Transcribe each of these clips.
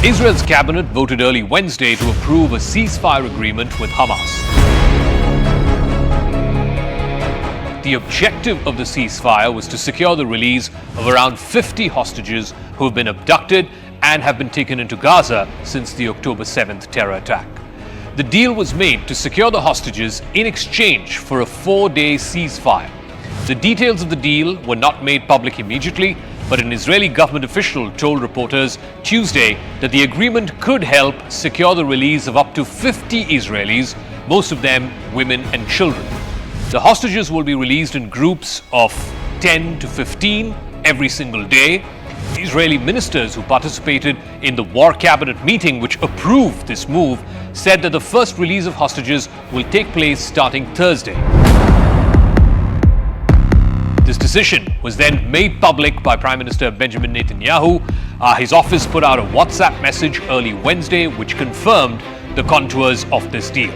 Israel's cabinet voted early Wednesday to approve a ceasefire agreement with Hamas. The objective of the ceasefire was to secure the release of around 50 hostages who have been abducted and have been taken into Gaza since the October 7th terror attack. The deal was made to secure the hostages in exchange for a 4-day ceasefire. The details of the deal were not made public immediately, but an Israeli government official told reporters Tuesday that the agreement could help secure the release of up to 50 Israelis, most of them women and children. The hostages will be released in groups of 10 to 15 every single day. Israeli ministers who participated in the war cabinet meeting which approved this move said that the first release of hostages will take place starting Thursday. This decision was then made public by Prime Minister Benjamin Netanyahu. His office put out a WhatsApp message early Wednesday which confirmed the contours of this deal.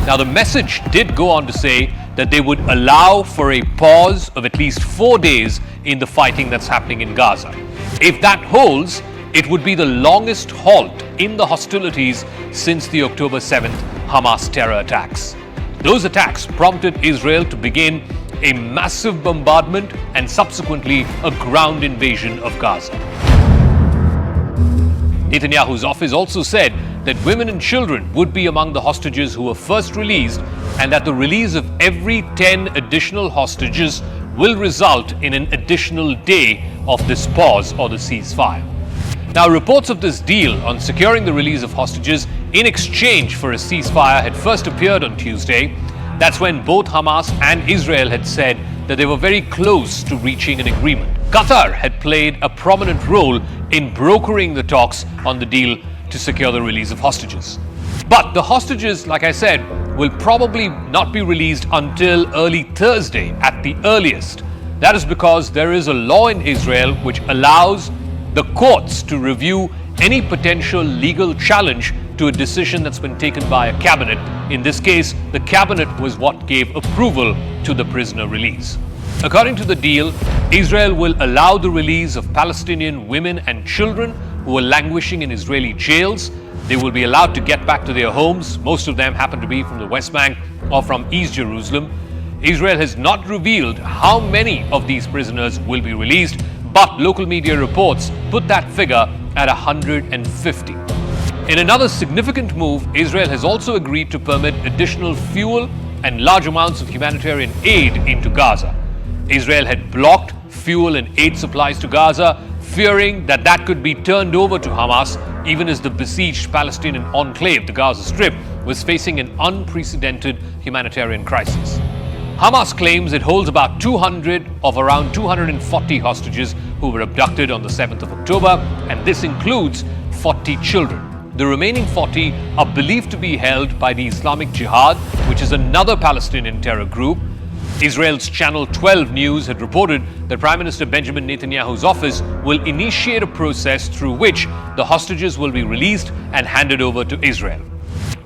Now, the message did go on to say that they would allow for a pause of at least 4 days in the fighting that's happening in Gaza. If that holds, it would be the longest halt in the hostilities since the October 7th Hamas terror attacks. Those attacks prompted Israel to begin a massive bombardment and subsequently a ground invasion of Gaza. Netanyahu's office also said that women and children would be among the hostages who were first released and that the release of every 10 additional hostages will result in an additional day of this pause or the ceasefire. Now, reports of this deal on securing the release of hostages in exchange for a ceasefire had first appeared on Tuesday. That's when both Hamas and Israel had said that they were very close to reaching an agreement. Qatar had played a prominent role in brokering the talks on the deal to secure the release of hostages. But the hostages, like I said, will probably not be released until early Thursday at the earliest. That is because there is a law in Israel which allows the courts to review any potential legal challenge to a decision that's been taken by a cabinet. In this case, the cabinet was what gave approval to the prisoner release. According to the deal, Israel will allow the release of Palestinian women and children who are languishing in Israeli jails. They will be allowed to get back to their homes. Most of them happen to be from the West Bank or from East Jerusalem. Israel has not revealed how many of these prisoners will be released, but local media reports put that figure at 150. In another significant move, Israel has also agreed to permit additional fuel and large amounts of humanitarian aid into Gaza. Israel had blocked fuel and aid supplies to Gaza, fearing that that could be turned over to Hamas, even as the besieged Palestinian enclave, the Gaza Strip, was facing an unprecedented humanitarian crisis. Hamas claims it holds about 200 of around 240 hostages who were abducted on the 7th of October, and this includes 40 children. The remaining 40 are believed to be held by the Islamic Jihad, which is another Palestinian terror group. Israel's Channel 12 News had reported that Prime Minister Benjamin Netanyahu's office will initiate a process through which the hostages will be released and handed over to Israel.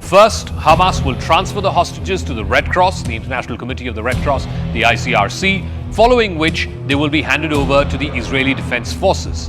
First, Hamas will transfer the hostages to the Red Cross, the International Committee of the Red Cross, the ICRC, following which they will be handed over to the Israeli Defense Forces.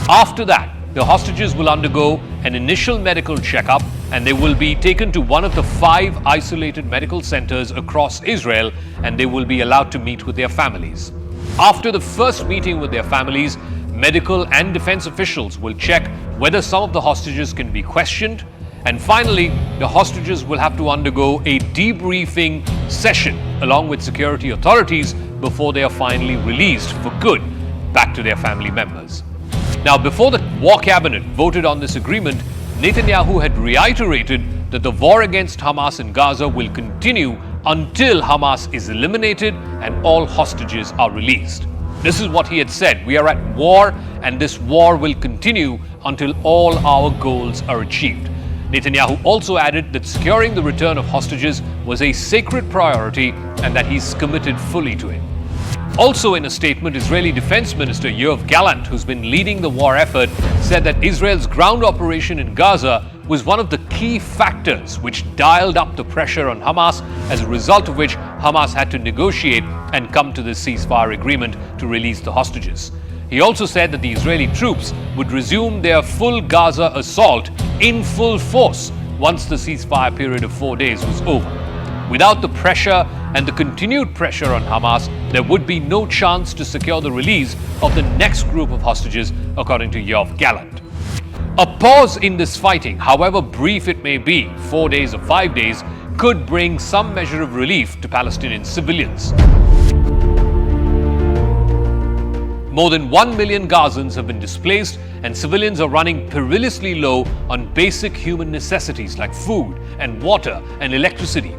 After that, the hostages will undergo an initial medical checkup and they will be taken to one of the 5 isolated medical centers across Israel, and they will be allowed to meet with their families. After the first meeting with their families, medical and defense officials will check whether some of the hostages can be questioned, and finally, the hostages will have to undergo a debriefing session along with security authorities before they are finally released for good back to their family members. Now, before the war cabinet voted on this agreement, Netanyahu had reiterated that the war against Hamas in Gaza will continue until Hamas is eliminated and all hostages are released. This is what he had said: "We are at war and this war will continue until all our goals are achieved." Netanyahu also added that securing the return of hostages was a sacred priority and that he's committed fully to it. Also in a statement, Israeli Defense Minister Yoav Gallant, who's been leading the war effort, said that Israel's ground operation in Gaza was one of the key factors which dialed up the pressure on Hamas, as a result of which Hamas had to negotiate and come to this ceasefire agreement to release the hostages. He also said that the Israeli troops would resume their full Gaza assault in full force once the ceasefire period of 4 days was over. Without the pressure and the continued pressure on Hamas, there would be no chance to secure the release of the next group of hostages, according to Yoav Gallant. A pause in this fighting, however brief it may be, 4 days or 5 days, could bring some measure of relief to Palestinian civilians. More than 1 million Gazans have been displaced, and civilians are running perilously low on basic human necessities like food and water and electricity.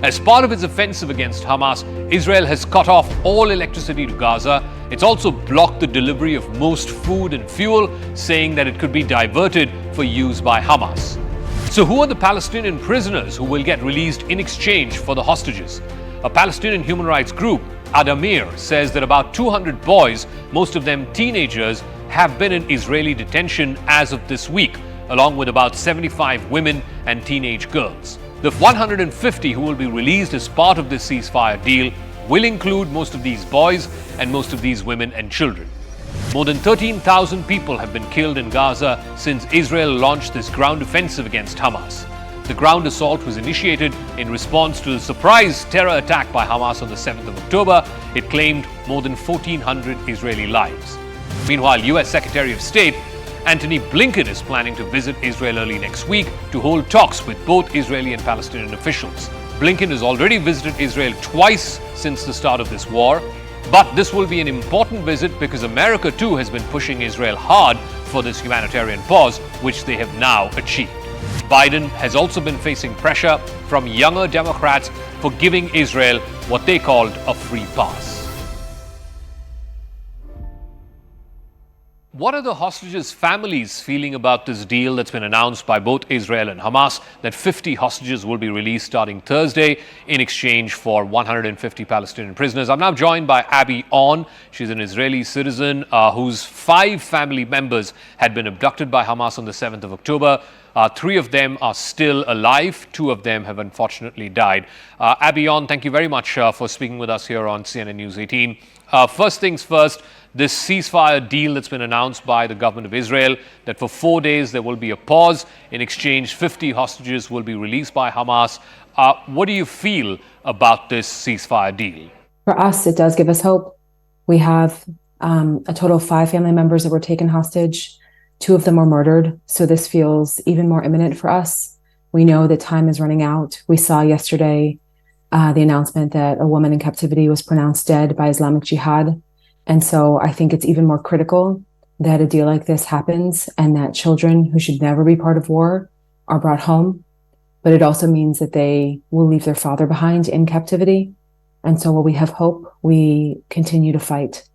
As part of its offensive against Hamas, Israel has cut off all electricity to Gaza. It's also blocked the delivery of most food and fuel, saying that it could be diverted for use by Hamas. So who are the Palestinian prisoners who will get released in exchange for the hostages? A Palestinian human rights group, Adamir, says that about 200 boys, most of them teenagers, have been in Israeli detention as of this week, along with about 75 women and teenage girls. The 150 who will be released as part of this ceasefire deal will include most of these boys and most of these women and children. More than 13,000 people have been killed in Gaza since Israel launched this ground offensive against Hamas. The ground assault was initiated in response to the surprise terror attack by Hamas on the 7th of October. It claimed more than 1,400 Israeli lives. Meanwhile, U.S. Secretary of State Antony Blinken is planning to visit Israel early next week to hold talks with both Israeli and Palestinian officials. Blinken has already visited Israel twice since the start of this war, but this will be an important visit because America too has been pushing Israel hard for this humanitarian pause, which they have now achieved. Biden has also been facing pressure from younger Democrats for giving Israel what they called a free pass. What are the hostages' families feeling about this deal that's been announced by both Israel and Hamas, that 50 hostages will be released starting Thursday in exchange for 150 Palestinian prisoners? I'm now joined by Abby On. She's an Israeli citizen whose 5 family members had been abducted by Hamas on the 7th of October. 3 of them are still alive. 2 of them have unfortunately died. Abby On, thank you very much for speaking with us here on CNN News 18. First things first, this ceasefire deal that's been announced by the government of Israel, that for 4 days there will be a pause. In exchange, 50 hostages will be released by Hamas. What do you feel about this ceasefire deal? For us, it does give us hope. We have a total of 5 family members that were taken hostage. 2 of them were murdered. So this feels even more imminent for us. We know that time is running out. We saw yesterday the announcement that a woman in captivity was pronounced dead by Islamic Jihad. And so I think it's even more critical that a deal like this happens and that children who should never be part of war are brought home. But it also means that they will leave their father behind in captivity. And so while we have hope, we continue to fight.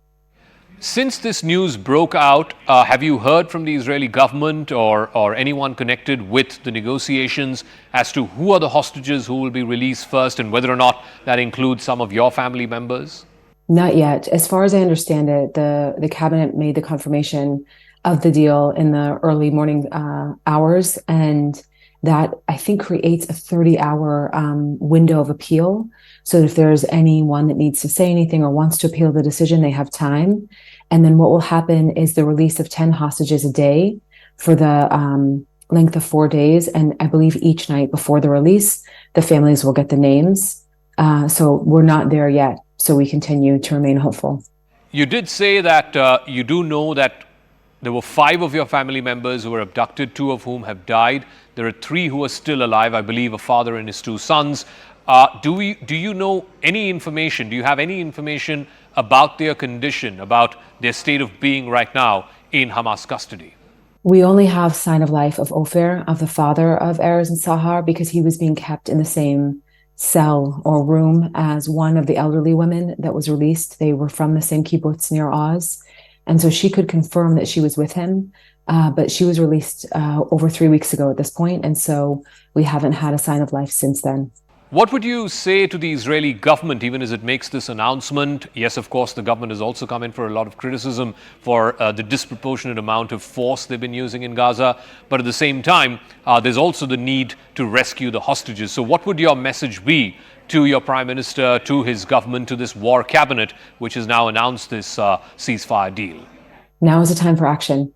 Since this news broke out, have you heard from the Israeli government or anyone connected with the negotiations as to who are the hostages who will be released first and whether or not that includes some of your family members? Not yet. As far as I understand it, the cabinet made the confirmation of the deal in the early morning hours, and that I think creates a 30-hour window of appeal. So if there's anyone that needs to say anything or wants to appeal the decision, they have time. And then what will happen is the release of 10 hostages a day for the length of 4 days. And I believe each night before the release, the families will get the names. So we're not there yet. So we continue to remain hopeful. You did say that you do know that there were 5 of your family members who were abducted, 2 of whom have died. There are 3 who are still alive, I believe a father and his 2 sons. Do you know any information? Do you have any information about their condition, about their state of being right now in Hamas custody? We only have sign of life of Ofer, of the father of Erez and Sahar, because he was being kept in the same cell or room as one of the elderly women that was released. They were from the same kibbutz near Oz. And so she could confirm that she was with him, but she was released over 3 weeks ago at this point. And so we haven't had a sign of life since then. What would you say to the Israeli government, even as it makes this announcement? Yes, of course, the government has also come in for a lot of criticism for the disproportionate amount of force they've been using in Gaza. But at the same time, there's also the need to rescue the hostages. So what would your message be to your prime minister, to his government, to this war cabinet, which has now announced this ceasefire deal? Now is the time for action.